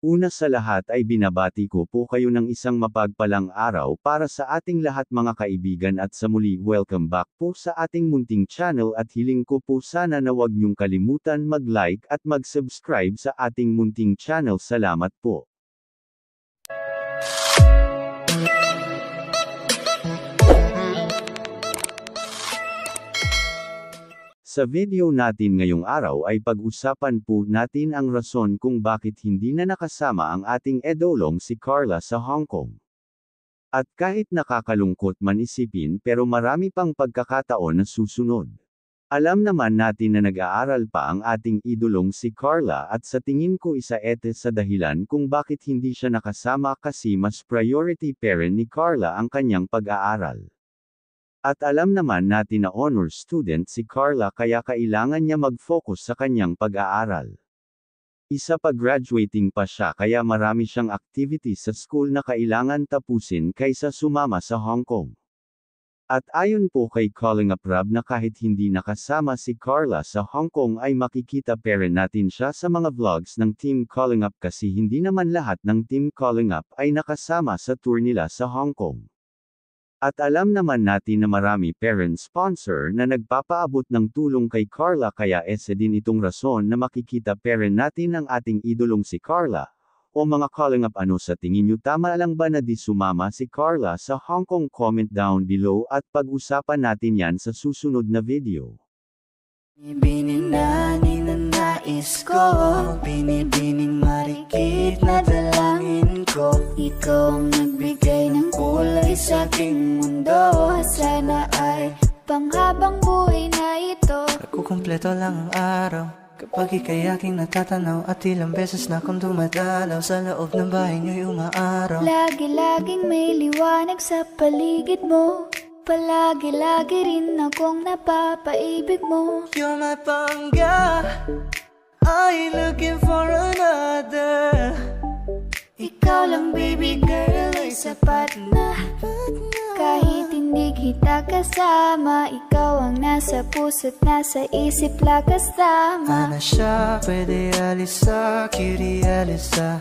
Una sa lahat ay binabati ko po kayo ng isang mapagpalang araw para sa ating lahat mga kaibigan at sa muli welcome back po sa ating munting channel at hiling ko po sana na wag niyong kalimutan mag-like at mag-subscribe sa ating munting channel. Salamat po. Sa video natin ngayong araw ay pag-usapan po natin ang rason kung bakit hindi na nakasama ang ating idolong si Carla sa Hong Kong. At kahit nakakalungkot man isipin pero marami pang pagkakataon na susunod. Alam naman natin na nag-aaral pa ang ating idolong si Carla at sa tingin ko isa ito sa dahilan kung bakit hindi siya nakasama kasi mas priority parent ni Carla ang kanyang pag-aaral. At alam naman natin na honor student si Carla kaya kailangan niya mag-focus sa kanyang pag-aaral. Isa pa graduating pa siya kaya marami siyang activities sa school na kailangan tapusin kaysa sumama sa Hong Kong. At ayon po kay Calling Up Rob na kahit hindi nakasama si Carla sa Hong Kong ay makikita pa rin natin siya sa mga vlogs ng Team Calling Up kasi hindi naman lahat ng Team Calling Up ay nakasama sa tour nila sa Hong Kong. At alam naman natin na marami parent sponsor na nagpapaabot ng tulong kay Carla kaya ese din itong rason na makikita parent natin ang ating idolong si Carla. O mga Calling Up, ano sa tingin nyo, tama lang ba na di sumama si Carla sa Hong Kong? Comment down below at pag-usapan natin yan sa susunod na video. Binibining na nais ko, binibining marikit na dalangin ko. Ikaw ang nagbigay ng kulay sa aking mundo. Sana ay panghabang buhay na ito. Nagkukumpleto lang ang araw kapag ika'y aking natatanaw. At ilang beses na akong dumadalaw sa loob ng bahay niyo'y umaaraw. Lagi-laging may liwanag sa paligid mo. Palagi-lagi rin akong napapaibig mo. You're my pangga, I ain't looking for another. Ikaw lang baby girl ay sapat na. Kahit hindi kita kasama, ikaw ang nasa puso't nasa isip lakas tama. Ana siya, pwede alisa, cutie alisa.